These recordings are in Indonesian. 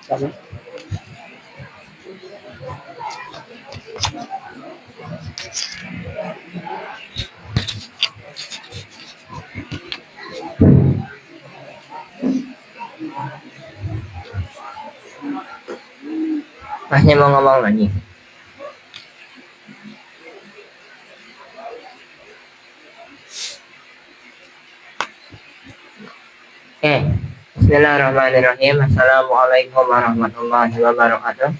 Sama. Masnya mau ngomong lagi? Oke. Bismillahirrahmanirrahim. Assalamualaikum warahmatullahi wabarakatuh.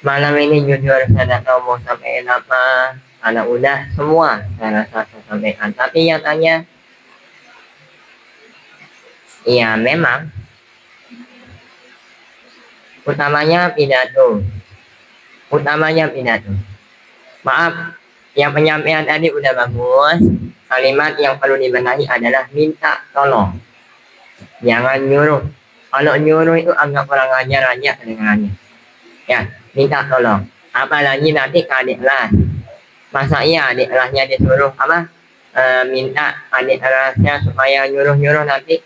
Malam ini jujur saya tidak tahu mau sampaikan apa. Karena udah semua saya rasa saya sampaikan. Tapi nyatanya, ya memang utamanya pidato. Maaf, yang penyampaian tadi udah bagus. Kalimat yang perlu dibenahi adalah minta tolong. Jangan nyuruh. Kalau nyuruh itu agak kurang ajar aja kedengarannya. Ya, minta tolong. Apalagi nanti ke adik kelas. Masa iya adik kelasnya disuruh apa? Minta adik kelasnya supaya nyuruh-nyuruh nanti.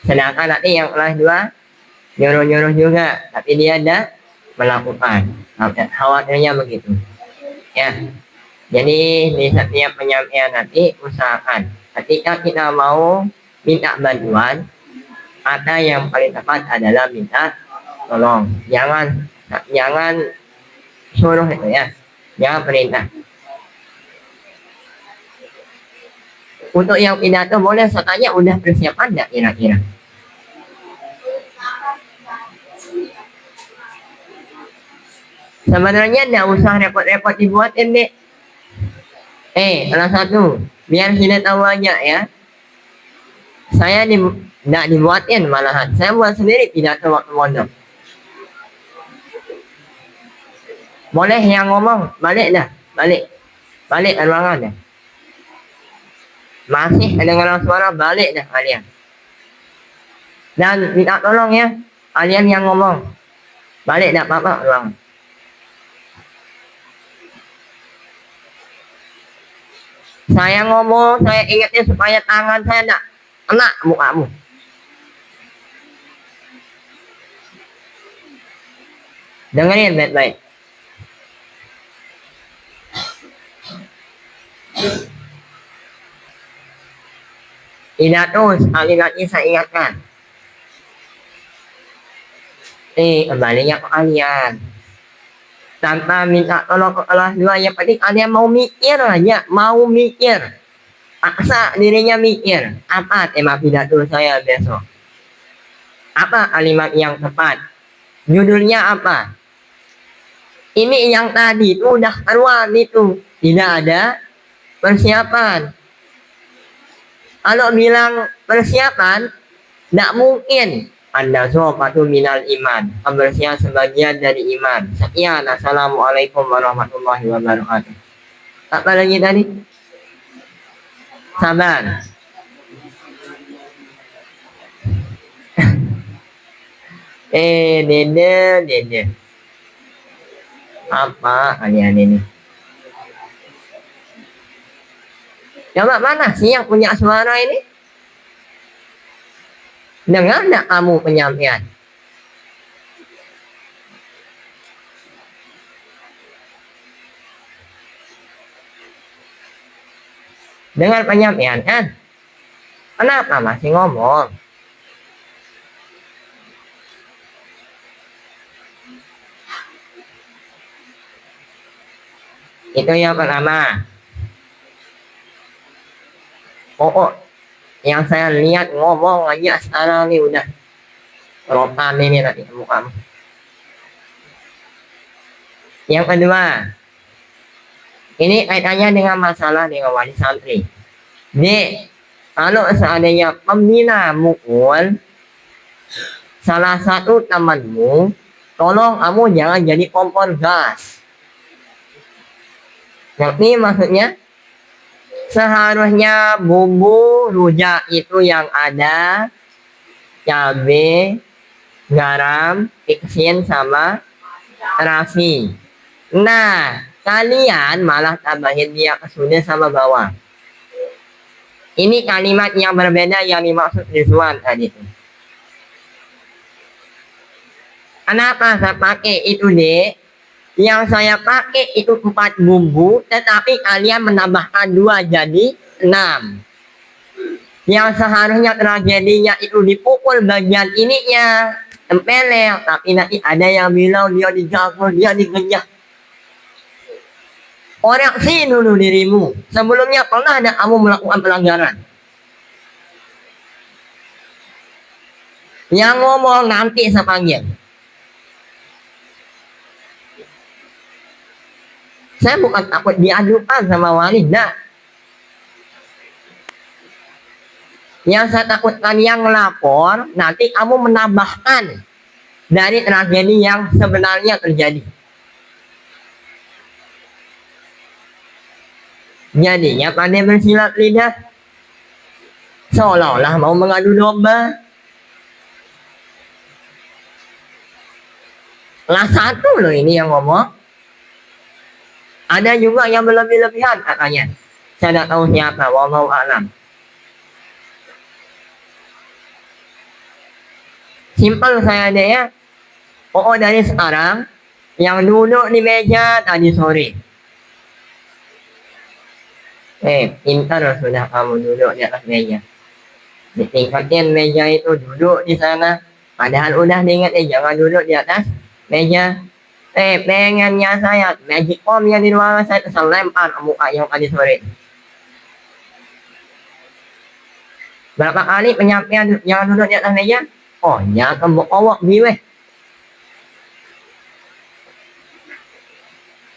Sedangkan nanti yang kelas 2 nyuruh-nyuruh juga, tapi dia ada melakukan. Khawatirnya begitu. Ya, jadi di setiap penyampaian nanti usahakan ketika kita mau minta bantuan, kata yang paling tepat adalah minta tolong. Jangan suruh itu ya, jangan perintah. Untuk yang pidato boleh saya tanya udah persiapan nggak kira-kira? Sebenarnya nggak usah repot-repot dibuatin deh. Salah satu, biar sini tahu aja ya. Saya nggak dibuatin malahan. Saya buat sendiri pidato waktu mondok. Boleh yang ngomong, balik dah. Balik ke ruangan dah. Masih dengar suara, balik dah kalian. Dan minta tolong ya, kalian yang ngomong. Balik dah apa-apa ruangan. Saya ngomong, saya ingatnya supaya tangan saya tidak kena mukamu. Dengerin baik-baik. Pidato sekali lagi saya ingatkan. Kembalinya ke kalian. Tanpa minta tolong ke kelas 2, yang penting kalian mau mikir aja, mau mikir. Paksa dirinya mikir, apa tema pidato saya besok? Apa kalimat yang tepat? Judulnya apa? Ini yang tadi itu udah keluar itu, tidak ada persiapan. Kalau bilang persiapan, tidak mungkin. Anda sopatu minal iman, kebersihan sebagian dari iman. Sekian, assalamualaikum warahmatullahi wabarakatuh. Apa lagi tadi? Sabar. Dede. Apa kalian ini? Coba mana sih yang punya suara ini? Dengar enggak kamu penyampaian? Dengar penyampaian kan? Kenapa masih ngomong? Itu yang pertama. Yang saya lihat ngomong aja sekarang nih udah rotan ini nanti mukamu. Yang kedua, ini kaitannya dengan masalah dengan wali santri. Kalau seandainya pembina mukul salah satu temanmu, tolong kamu jangan jadi kompor gas. Ngerti maksudnya? Seharusnya bumbu rujak itu yang ada cabai, garam, peksin sama terasi. Nah, kalian malah tambahin dia kesudah sama bawang. Ini kalimat yang berbeda yang dimaksud Rizwan tadi. Kenapa saya pakai itu deh? Yang saya pakai itu 4 bumbu, tetapi kalian menambahkan 2 jadi 6. Yang seharusnya tragedinya itu dipukul bagian ininya, tempeleng, tapi nanti ada yang bilang dia dijago, dia dikejar. Koreksi dulu dirimu. Sebelumnya pernah ada kamu melakukan pelanggaran? Yang ngomong nanti saya panggil. Saya bukan takut diadukan sama wali, nah. Yang saya takutkan yang lapor, nanti kamu menambahkan dari tragedi yang sebenarnya terjadi. Jadinya pandai bersilat lidah, seolah-olah mau mengadu domba. Lah satu loh ini yang ngomong. Ada juga yang berlebih-lebihan katanya. Saya tidak tahu siapa, wallahu a'lam. Simpel saya deh ya. Oh dari sekarang, yang duduk di meja tadi sore. Pintar sudah kamu duduk di atas meja. Ditingkatin meja itu duduk di sana. Padahal udah diingat jangan duduk di atas meja. Pengennya saya magic bomb yang di ruangan saya lempar muka yang tadi sore. Berapa kali penyampaian jangan duduk di atas meja? Oh, jangan kembok-kembok biweh.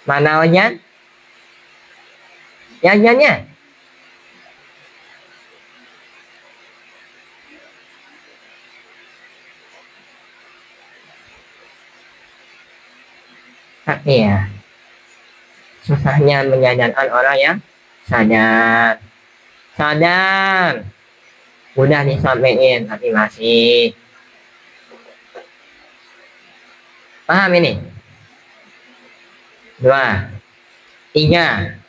Mana wajan? Jajannya? Tapi ya, susahnya menyadarkan orang yang sadar. Sadar. Udah disampaikan, tapi masih. Paham ini? 2, 3.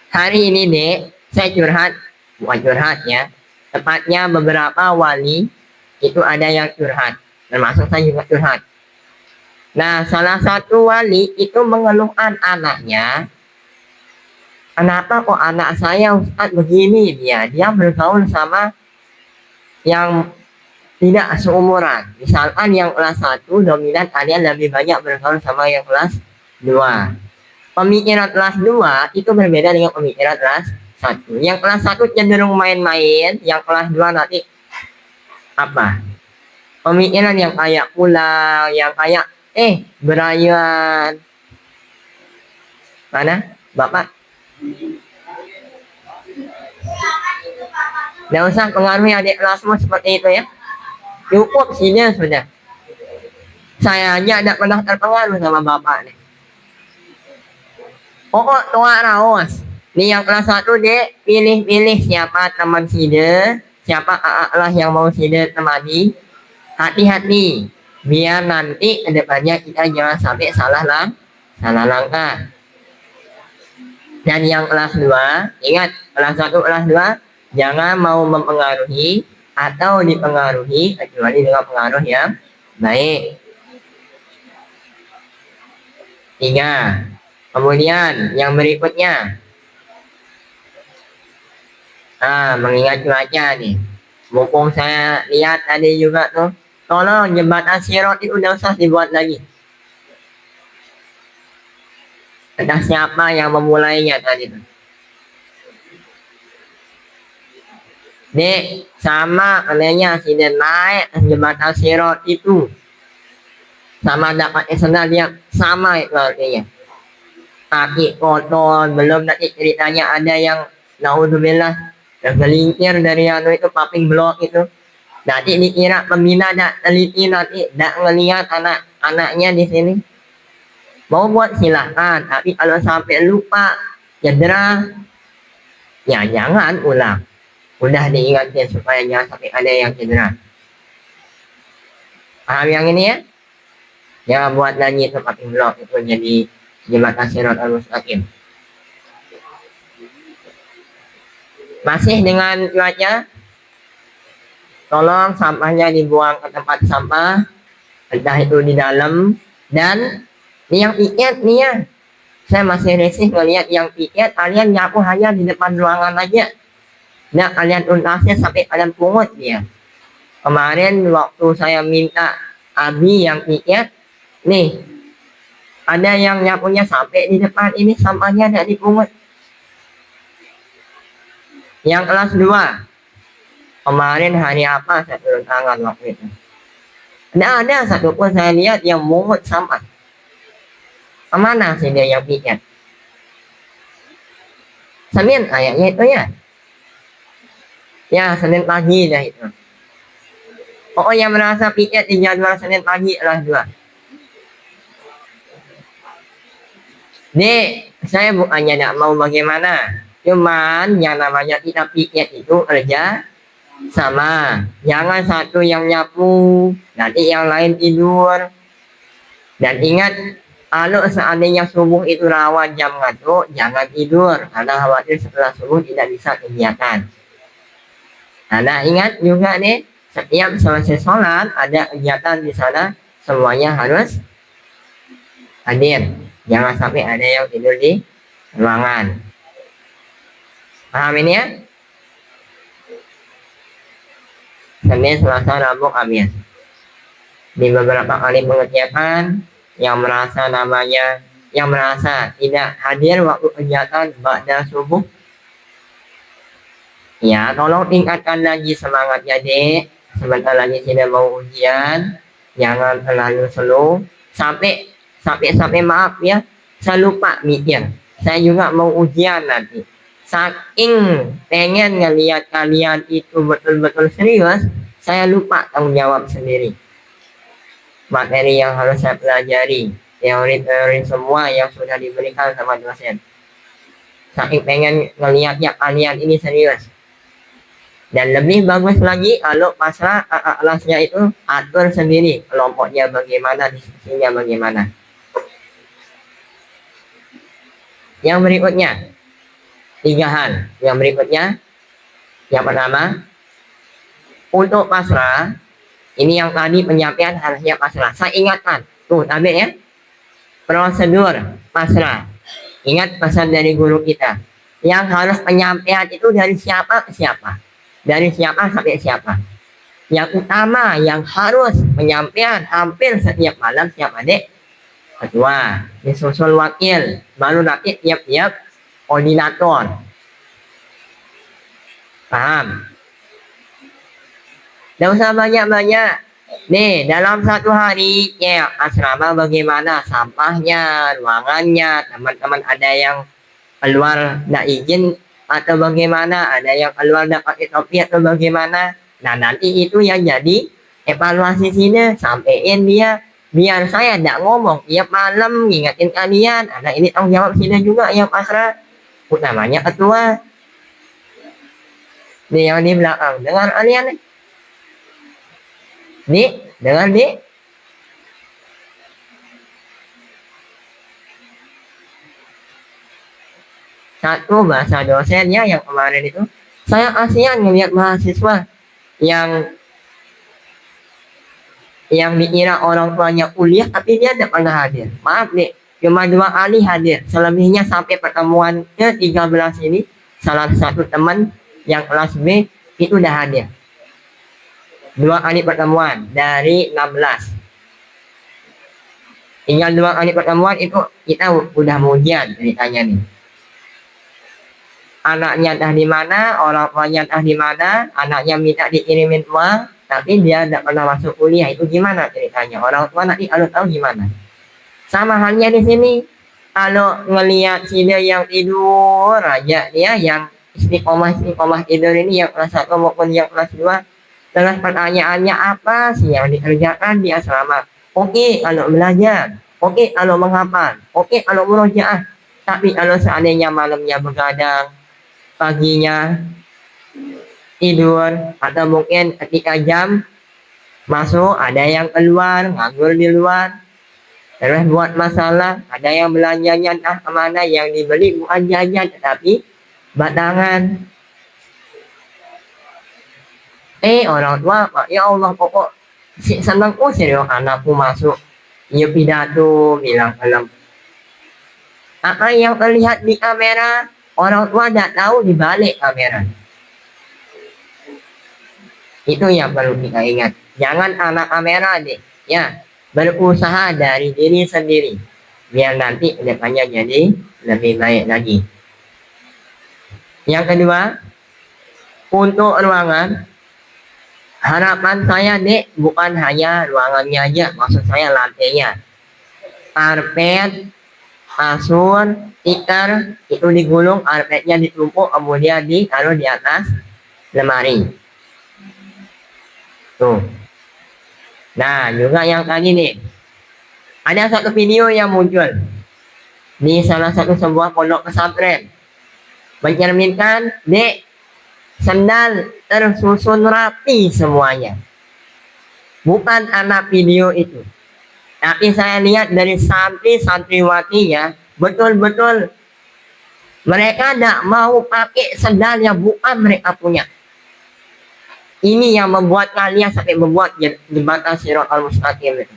Hari ini dek, saya curhat. Bukan curhat ya. Tepatnya beberapa wali itu ada yang curhat. Termasuk saya juga curhat. Nah, salah satu wali itu mengeluhkan anaknya. Kenapa kok anak saya Ustaz begini dia? Dia bergaul sama yang tidak seumuran. Misalkan yang kelas 1 dominan kalian lebih banyak bergaul sama yang kelas 2. Pemikiran kelas 2 itu berbeda dengan pemikiran kelas 1. Yang kelas 1 cenderung main-main, yang kelas 2 nanti apa? Pemikiran yang kayak pulang, yang kayak berayuan. Mana? Bapak? Nggak usah pengaruhi adik kelasmu seperti itu ya. Cukup sini sudah. Saya aja tidak pernah terpengaruh sama bapak nih. Pokok tua raos. Nih yang kelas 1 dek, pilih-pilih siapa teman sida, siapa lah yang mau sida temani. Hati-hati, biar nanti kedepannya kita jangan sampai salah langkah. Dan yang kelas 2, ingat kelas 1, kelas 2, jangan mau mempengaruhi atau dipengaruhi kecuali dengan pengaruh yang baik. 3. Kemudian yang berikutnya, mengingat cuaca nih. Mumpung saya lihat tadi juga tuh, tolong jembatan Sirot itu udah usah dibuat lagi. Entah siapa yang memulainya tadi tuh. Dek, sama katanya sudah naik jembatan Sirot itu. Sama dapat sendal yang sama itu artinya. Kaki kotor, belum nanti ceritanya ada yang naudzubillah tergelincir dari itu paping blok itu. Nanti dikira pembina tidak teliti, nanti tidak ngelihat anak-anaknya di sini. Mau buat silahkan, tapi kalau sampai lupa cedera, ya jangan ulang. Udah diingatkan supaya jangan sampai ada yang cedera. Paham yang ini ya? Ya buat lagi itu paping blok itu jadi jembatan Sirot al-Mustaqim. Masih dengan riwayatnya, tolong sampahnya dibuang ke tempat sampah, entah itu di dalam. Dan yang piket nih ya, saya masih risih ngelihat yang piket kalian nyapu hanya di depan ruangan aja. Nah kalian tuntasnya sampai kalian pungut dia. Kemarin waktu saya minta Abi yang piket, nih ada yang nyapunya sampai di depan ini sampahnya tidak dipungut. Yang kelas 2, kemarin hari apa saya turun tangan waktu itu. Tidak ada satupun saya lihat yang mungut sampah. Kemana sih dia yang piket? Senin kayaknya itu ya. Ya Senin pagi dah itu. Oh yang merasa piket di jadwal Senin pagi adalah 2. Nih, saya bukannya tidak mau bagaimana. Cuman yang namanya kita piket itu kerja sama. Jangan satu yang nyapu, nanti yang lain tidur. Dan ingat, kalau seandainya subuh itu rawan jam ngantuk, jangan tidur. Karena khawatir setelah subuh tidak bisa kegiatan. Nah ingat juga nih, setiap selesai sholat, ada kegiatan di sana, semuanya harus hadir. Jangan sampai ada yang tidur di ruangan. Paham ini ya? Senin, Selasa, Rabu, Kamis. Di beberapa kali pengertian yang merasa tidak hadir waktu kegiatan ba'da subuh, ya tolong tingkatkan lagi semangatnya dek. Sebentar lagi tidak mau ujian, jangan terlalu slow. Sampai maaf ya, saya lupa mikir. Saya juga mau ujian nanti. Saking pengen ngelihat kalian itu betul-betul serius, saya lupa tanggung jawab sendiri. Materi yang harus saya pelajari, teori-teori semua yang sudah diberikan sama dosen. Saking pengen ngelihatnya kalian ini serius. Dan lebih bagus lagi kalau pasrah kelasnya itu atur sendiri, kelompoknya bagaimana, diskusinya bagaimana. Yang berikutnya, 3 hal. Yang berikutnya, yang pertama, untuk pasrah, ini yang tadi penyampaian harusnya pasrah. Saya ingatkan, tuh tabir ya, prosedur pasrah. Ingat pesan dari guru kita, yang harus penyampaian itu dari siapa ke siapa, dari siapa sampai siapa. Yang utama yang harus penyampaian hampir setiap malam siapa dek? Ketua, disusul wakil, baru nanti tiap-tiap koordinator. Paham? Tidak usah banyak-banyak. Nih, dalam satu hari, ya asrama bagaimana? Sampahnya, ruangannya, teman-teman ada yang keluar tidak izin atau bagaimana? Ada yang keluar tidak pakai topi atau bagaimana? Nah, nanti itu yang jadi evaluasi sini, sampein dia. Biar saya tidak ngomong tiap malam ngingetin kalian. Nah, ini tanggung jawab sini juga yang pasrah. Utamanya ketua. Nih yang di belakang, dengar kalian nih. Nih, dengar nih. Satu bahasa dosennya yang kemarin itu, saya kasihan ngelihat mahasiswa yang dikira orang tuanya kuliah tapi dia tidak pernah hadir. Maaf nih, cuma 2 kali hadir. Selebihnya sampai pertemuan ke-13 ini, salah satu teman yang kelas B itu udah hadir. 2 kali pertemuan dari 16. Tinggal 2 kali pertemuan itu kita udah ujian ceritanya nih. Anaknya entah di mana, orang tuanya entah di mana, anaknya minta dikirimin uang, tapi dia tidak pernah masuk kuliah. Itu gimana ceritanya? Orang tua nanti kalau tahu gimana? Sama halnya di sini. Kalau ngelihat si dia yang tidur aja, dia yang istiqomah tidur ini, yang kelas 1 maupun yang kelas 2, terus pertanyaannya apa sih yang dikerjakan di asrama? Oke kalau belajar, oke kalau menghafal, oke kalau murojaah. Tapi kalau seandainya malamnya begadang, paginya tidur, atau mungkin ketika jam masuk ada yang keluar nganggur di luar, terus buat masalah, ada yang belanjanya entah kemana, yang dibeli bukan jajan tetapi batangan. Orang tua, ya Allah pokok senang usir ya anakku masuk. Ya pidato bilang dalam apa yang terlihat di kamera, orang tua tidak tahu di balik kamera. Itu yang perlu kita ingat. Jangan anak kamera deh, ya berusaha dari diri sendiri biar nanti kedepannya jadi lebih baik lagi. Yang kedua, untuk ruangan, harapan saya dek bukan hanya ruangannya aja, maksud saya lantainya, karpet, kasur, tikar itu digulung, karpetnya ditumpuk, kemudian ditaruh di atas lemari. Tuh. Nah, juga yang tadi nih, ada satu video yang muncul di salah satu sebuah pondok pesantren mencerminkan dek sendal tersusun rapi semuanya. Bukan anak video itu, tapi saya lihat dari santriwatinya betul-betul mereka tidak mau pakai sendal yang bukan mereka punya. Ini yang membuat kalian sampai membuat jembatan Shiratal Mustaqim itu.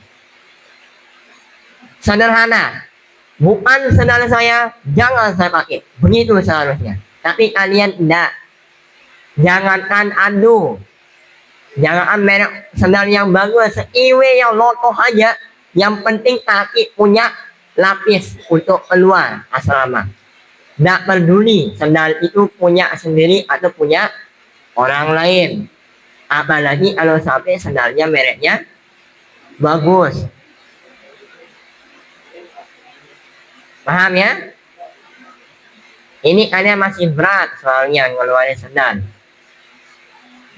Sederhana, bukan sendal saya, jangan saya pakai. Begitu seharusnya. Tapi kalian tidak. Jangankan adu. Jangan merek sendal yang bagus, seiwe yang lotoh aja. Yang penting kaki punya lapis untuk keluar asrama. Tidak peduli sendal itu punya sendiri atau punya orang lain. Apalagi kalau sampai sendalnya mereknya bagus. Paham ya? Ini kalian masih berat soalnya ngeluarin sendal.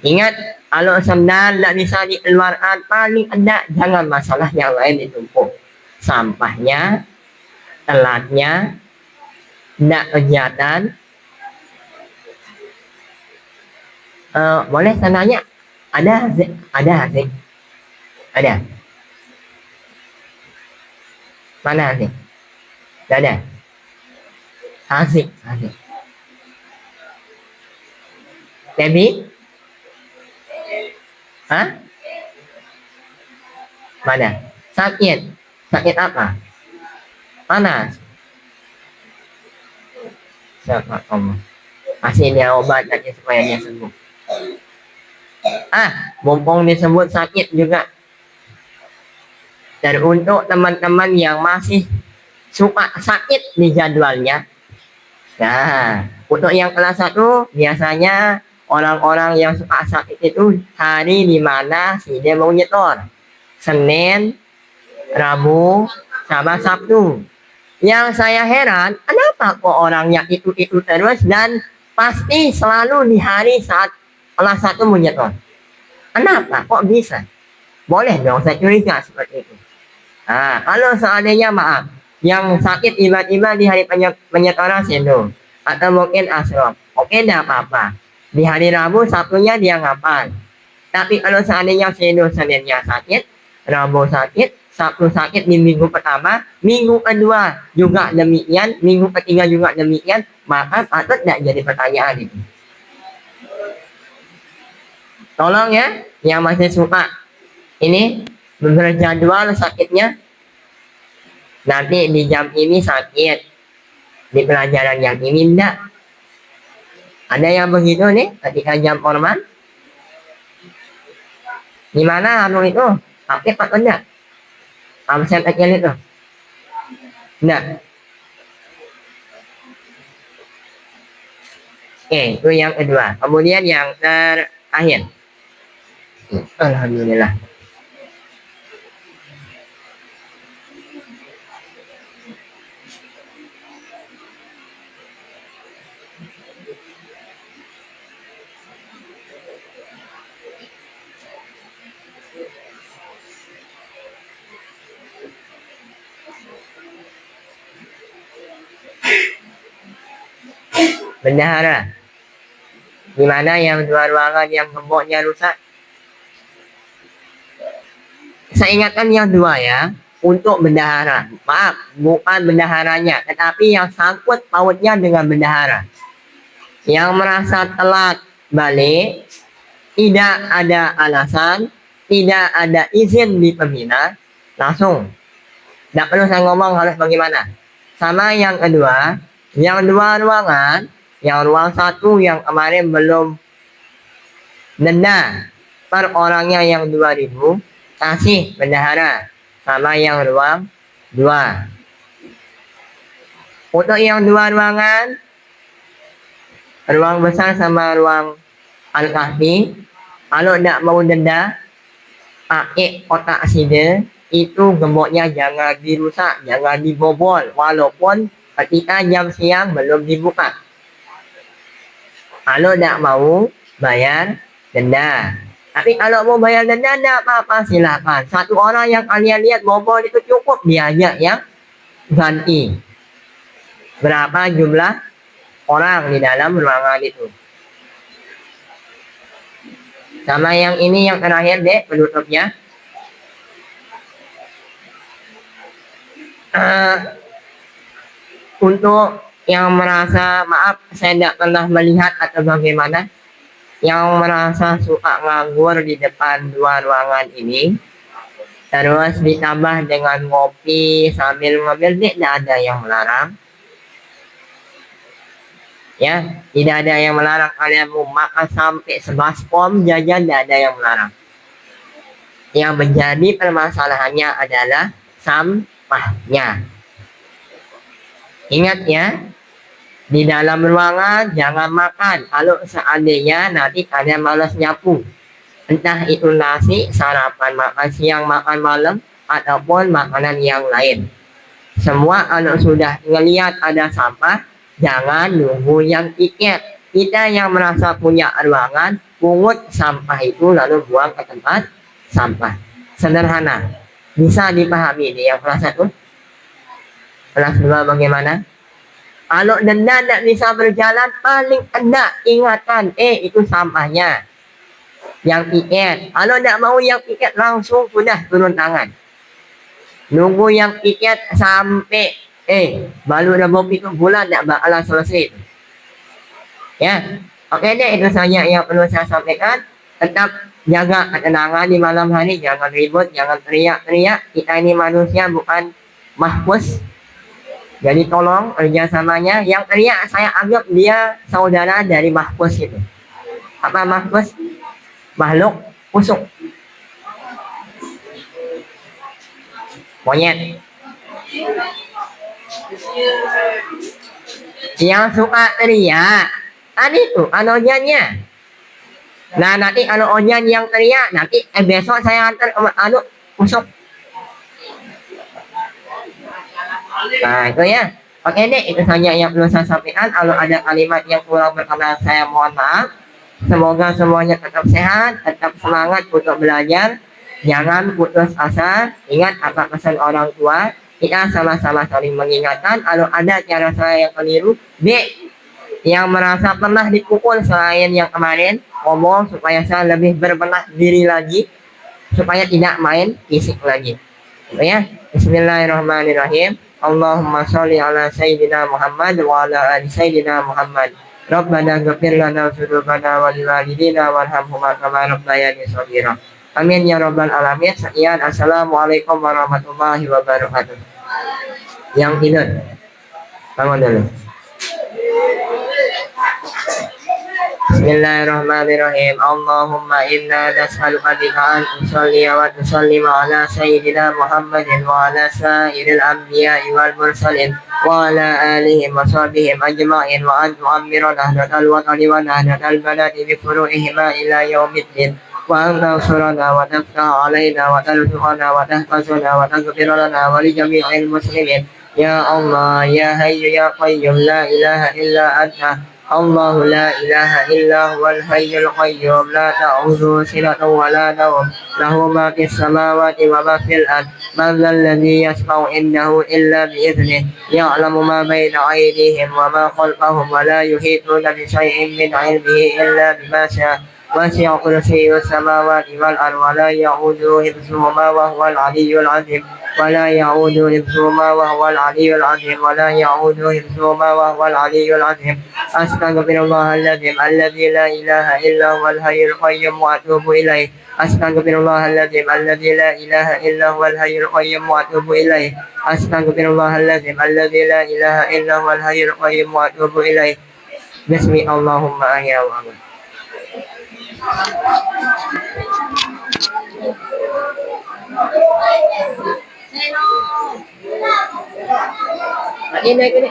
Ingat, kalau sendal tidak bisa dikeluarkan, paling ada jangan masalah yang lain ditumpuk. Sampahnya, telatnya, tidak kegiatan. Boleh sendalnya? Ada. Mana sih? Tidak ada. Asik. Baby? Hah? Mana? Sakit apa? Panas. Siapa kamu? Kasih dia obat lagi supaya dia sembuh. Mumpung disebut sakit juga. Dan untuk teman-teman yang masih suka sakit di jadwalnya, nah, untuk yang kelas 1 biasanya orang-orang yang suka sakit itu hari di mana si dia mau nyetor. Senin, Rabu, sama Sabtu. Yang saya heran, kenapa kok orangnya itu terus dan pasti selalu di hari saat kelas 1 mau nyetor. Kenapa? Kok bisa? Boleh dong saya curiga seperti itu. Kalau seandainya maaf, yang sakit tiba-tiba di hari penyetoran sendok atau mungkin asrop, oke, tidak apa-apa. Di hari Rabu, Sabtunya dia ngapal. Tapi kalau seandainya sendok Seninnya sakit, Rabu sakit, Sabtu sakit di minggu pertama, minggu kedua juga demikian, minggu ketiga juga demikian, maka patut tidak jadi pertanyaan itu. Tolong ya, yang masih suka ini berjadwal sakitnya, nanti di jam ini sakit, di pelajaran yang ini enggak. Ada yang begitu nih ketika jam formal. Gimana anu itu? Aktif atau enggak? Absen kecil itu? Enggak. Oke, itu yang kedua. Kemudian yang terakhir. Alhamdulillah. Bendahara. Gimana yang dua ruangan yang gemboknya rusak? Saya ingatkan yang dua ya, untuk bendahara. Maaf, bukan bendaharanya, tetapi yang sangkut pautnya dengan bendahara. Yang merasa telat balik, tidak ada alasan, tidak ada izin di pembina, langsung. Tidak perlu saya ngomong harus bagaimana. Sama yang kedua, yang dua ruangan, yang ruang satu yang kemarin belum denda per orangnya yang 2.000, kasih bendahara. Sama yang ruang dua. Untuk yang dua ruangan, ruang besar sama ruang Al-Kahfi, kalau tidak mau denda, pakai kotak sida, itu gemboknya jangan dirusak, jangan dibobol, walaupun ketika jam siang belum dibuka. Kalau tidak mau, bayar denda. Tapi kalau mau bayar denda, tidak apa-apa, silakan. Satu orang yang kalian lihat bobol itu cukup, dia aja yang ganti. Berapa jumlah orang di dalam ruangan itu. Sama yang ini yang terakhir deh, penutupnya. Untuk yang merasa, maaf saya tidak pernah melihat atau bagaimana, yang merasa suka nganggur di depan dua ruangan ini, terus ditambah dengan ngopi sambil ngobrol, tidak ada yang melarang. Ya, tidak ada yang melarang kalian mau makan sampai sebaskom jajan, tidak ada yang melarang. Yang menjadi permasalahannya adalah sampahnya. Ingat ya, di dalam ruangan jangan makan. Kalau seandainya nanti kalian malas nyapu, entah itu nasi, sarapan, makan siang, makan malam, ataupun makanan yang lain. Semua kalau sudah ngelihat ada sampah, jangan nunggu yang tiket. Kita yang merasa punya ruangan, pungut sampah itu lalu buang ke tempat sampah. Sederhana, bisa dipahami di yang kelas 1. Kelas 2 bagaimana? Kalau denda tidak bisa berjalan, paling enggak ingatan, itu sampahnya. Yang tiket, kalau tidak mau yang tiket langsung sudah turun tangan. Nunggu yang tiket sampai baru dah mau itu bulan tidak bakalan selesai. Ya, oke deh, itu saja yang perlu saya sampaikan. Tetap jaga ketenangan di malam hari, jangan ribut, jangan teriak-teriak. Kita ini manusia bukan mahpus. Jadi tolong kerjasamanya. Yang teriak saya anggap dia saudara dari mahpus itu. Apa mahpus? Makhluk busuk. Monyet. Yang suka teriak, itu onyannya. Nah nanti kalau onyan yang teriak, nanti besok saya antar busuk. Nah itu ya. Oke deh, itu saja yang perlu saya sampaikan. Kalau ada kalimat yang kurang berkenan, saya mohon maaf. Semoga semuanya tetap sehat, tetap semangat untuk belajar. Jangan putus asa. Ingat apa pesan orang tua. Kita sama-sama saling mengingatkan. Kalau ada cara saya yang keliru, yang merasa pernah dipukul selain yang kemarin, ngomong supaya saya lebih berbenah diri lagi, supaya tidak main fisik lagi. Ya, Bismillahirrahmanirrahim. Allahumma sholli ala Sayyidina Muhammad wa ala ali Sayyidina Muhammad. Rabbana ghfir lana dzunubana wa liwalidina warhamhuma kama rabbayani shaghira. Amin ya rabbal alamin. Sekian, assalamualaikum warahmatullahi wabarakatuh. Yang tidur, bangun dulu. Bismillahirrahmanirrahim. Allahumma inna nas'aluka bika an tusalli wa tusallima ala sayyidina Muhammadin wa ala sairil anbiya'i wal mursalin wa ala alihim wa sahbihim ajma'in wa an tu'ammira nahdatal watani wa nahdatal baladi bi furu'ihima ila yaumiddin wa an tansurana wa taftah alaina wa tarzuqana wa tahfazuna wa taghfir lana wa li jami'il muslimin. Ya Allah, ya Hayyu ya Qayyum, la ilaha illa anta. الله لا إله إلا هو الحي القيوم لا تأخذه سنة ولا نوم له ما في السماوات وما في الأرض من ذا الذي يشفع عنده إلا بإذنه يعلم ما بين أيديهم وما خلفهم ولا يحيطون بشيء من علمه إلا بما شاء وسع كرسيه السماوات والأرض ولا يعوده حفظهما وهو العلي العظيم ولا يعود حفظهما وهو العلي العظيم ولا يعود حفظهما وهو العلي العظيم أستغفر الله العظيم الذي لا إله إلا هو الحي القيوم وأتوب إليه أستغفر الله العظيم الذي لا إله إلا هو الحي القيوم وأتوب إليه أستغفر الله العظيم الذي لا إله إلا هو الحي القيوم وأتوب إليه بسم اللهم أحيا وأموت. Ini naik ini.